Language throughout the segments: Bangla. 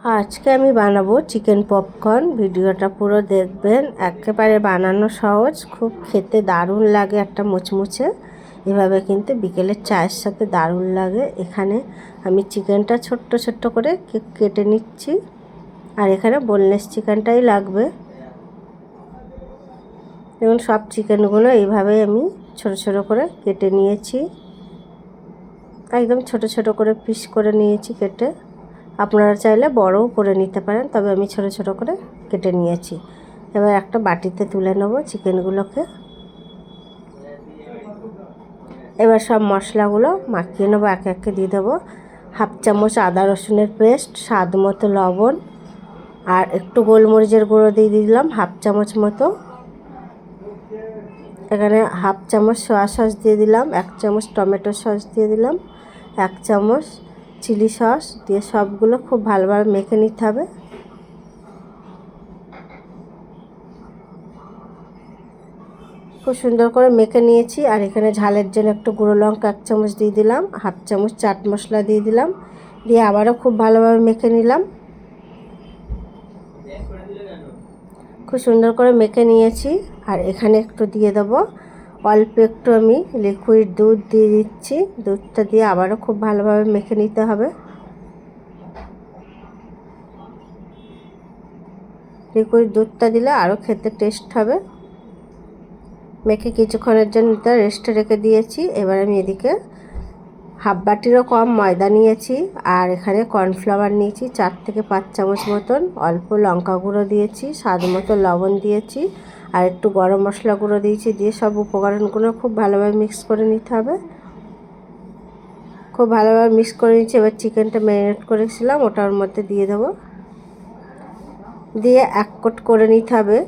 আজকে আমি বানাবো চিকেন পপকর্ন। ভিডিওটা পুরো দেখবেন। একেবারে বানানো সহজ, খুব খেতে দারুণ লাগে, একটা মুচমুচে। এভাবে কিন্তু বিকেলের চায়ের সাথে দারুণ লাগে। এখানে আমি চিকেনটা ছোট্ট ছোট্ট করে কেটে নিচ্ছি, আর এখানে বোনলেস চিকেনটাই লাগবে। এবং সব চিকেনগুলো এইভাবে আমি ছোট ছোট করে কেটে নিয়েছি, একদম ছোট ছোট করে পিস করে নিয়েছি কেটে। আপনারা চাইলে বড়ও করে নিতে পারেন, তবে আমি ছোট ছোট করে কেটে নিয়েছি। এবার একটা বাটিতে তুলে নেব চিকেনগুলোকে। এবার সব মশলাগুলো মাখিয়ে নেবো, একে একে দিয়ে দেবো। হাফ চামচ আদা রসুনের পেস্ট, স্বাদ মতো লবণ, আর একটু গোলমরিচের গুঁড়ো দিয়ে দিলাম হাফ চামচ মতো। এখানে হাফ চামচ সয়া সস দিয়ে দিলাম, 1 চামচ টমেটো সস দিয়ে দিলাম, 1 চামচ চিলি সস দিয়ে সবগুলো খুব ভালোভাবে মেখে নিতে হবে। খুব সুন্দর করে মেখে নিয়েছি। আর এখানে ঝালের জন্য একটু গুঁড়ো লঙ্কা 1 চামচ দিয়ে দিলাম, হাফ চামচ চাট মশলা দিয়ে দিলাম, দিয়ে আবারও খুব ভালোভাবে মেখে নিলাম। খুব সুন্দর করে মেখে নিয়েছি। আর এখানে একটু দিয়ে দেবো অল্প একটু আমি লিকুইড দুধ দিয়ে দিচ্ছি। দুধটা দিয়ে আবারও খুব ভালোভাবে মেখে নিতে হবে। লিকুইড দুধটা দিলে আরও খেতে টেস্ট হবে। মেখে কিছুক্ষণের জন্য রেস্টে রেখে দিয়েছি। এবার আমি এদিকে হাফ বাটিরও কম ময়দা নিয়েছি, আর এখানে কর্নফ্লাওয়ার নিয়েছি 4 থেকে 5 চামচ মতন। অল্প লঙ্কা গুঁড়ো দিয়েছি, স্বাদ মতো লবণ দিয়েছি, আর একটু গরম মশলা গুঁড়ো দিয়েছি। দিয়ে সব উপকরণগুলো খুব ভালোভাবে মিক্স করে নিতে হবে। খুব ভালোভাবে মিক্স করে নিচ্ছি। এবার চিকেনটা ম্যারিনেট করেছিলাম ওটার মধ্যে দিয়ে দেবো, দিয়ে এক কোট করে নিতে হবে।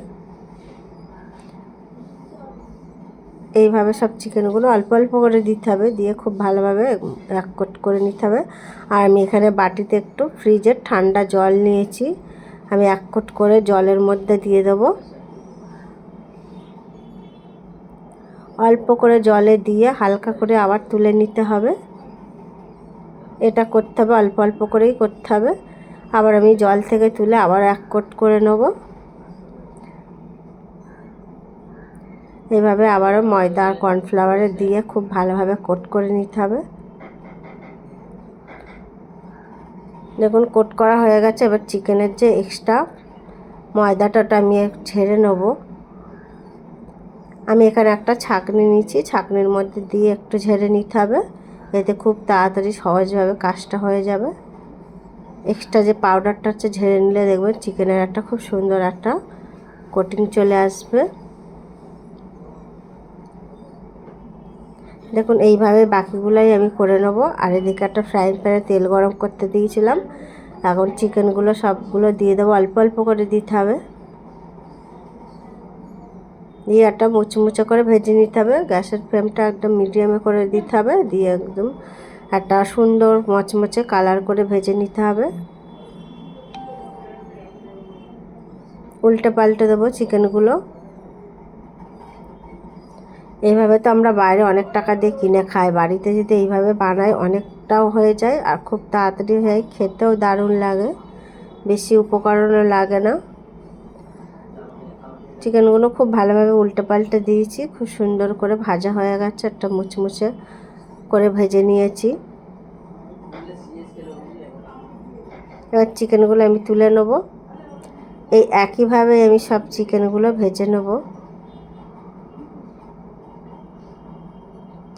এইভাবে সব চিকেনগুলো অল্প অল্প করে দিতে হবে, দিয়ে খুব ভালোভাবে এক কোট করে নিতে হবে। আর আমি এখানে বাটিতে একটু ফ্রিজের ঠান্ডা জল নিয়েছি, আমি এক কোট করে জলের মধ্যে দিয়ে দেবো। অল্প করে জলে দিয়ে হালকা করে আবার তুলে নিতে হবে। এটা করতে হবে, অল্প অল্প করেই করতে হবে। আবার আমি জল থেকে তুলে আবার এক কোট করে নেব। এভাবে আবারও ময়দা আর কর্নফ্লাওয়ারে দিয়ে খুব ভালোভাবে কোট করে নিতে হবে। দেখুন কোট করা হয়ে গেছে। এবার চিকেনের যে এক্সট্রা ময়দাটা আমি ঝেড়ে নেব। আমি এখানে একটা ছাঁকনি নিয়েছি, ছাঁকনির মধ্যে দিয়ে একটু ঝেড়ে নিতে হবে। এতে খুব তাড়াতাড়ি সহজভাবে কাজটা হয়ে যাবে। এক্সট্রা যে পাউডারটা হচ্ছে ঝেড়ে নিলে দেখবেন চিকেনের একটা খুব সুন্দর একটা কোটিং চলে আসবে। দেখুন এইভাবে বাকিগুলোই আমি করে নেব। আর এদিকে একটা ফ্রাইং প্যানে তেল গরম করতে দিয়েছিলাম। এখন চিকেনগুলো সবগুলো দিয়ে দেবো, অল্প অল্প করে দিতে হবে। দিয়ে একটা মুচমুচে করে ভেজে নিতে হবে। গ্যাসের ফ্লেমটা একদম মিডিয়ামে করে দিতে হবে, দিয়ে একদম একটা সুন্দর মচমচে কালার করে ভেজে নিতে হবে। উল্টে পাল্টে দেবো চিকেনগুলো। এইভাবে তো আমরা বাইরে অনেক টাকা দিয়ে কিনে খাই, বাড়িতে যদি এইভাবে বানাই অনেকটাও হয়ে যায়, আর খুব তাড়াতাড়ি হয়, খেতেও দারুণ লাগে, বেশি উপকরণও লাগে না। চিকেনগুলো খুব ভালোভাবে উল্টে পাল্টে দিয়েছি, খুব সুন্দর করে ভাজা হয়ে গেছে, একটা মুচমুচে করে ভেজে নিয়েছি। এবার চিকেনগুলো আমি তুলে নেব। এই একইভাবে আমি সব চিকেনগুলো ভেজে নেব।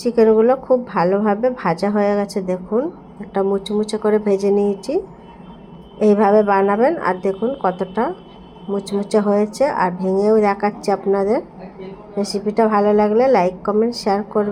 চিকেনগুলো খুব ভালোভাবে ভাজা হয়ে গেছে, দেখুন একটা মুচমুচে করে ভেজে নিয়েছি। এইভাবে বানাবেন, আর দেখুন কতটা মুচমুচে হয়েছে, আর ভেঙেও দেখাচ্ছি আপনাদের। রেসিপিটা ভালো লাগলে লাইক কমেন্ট শেয়ার করবেন।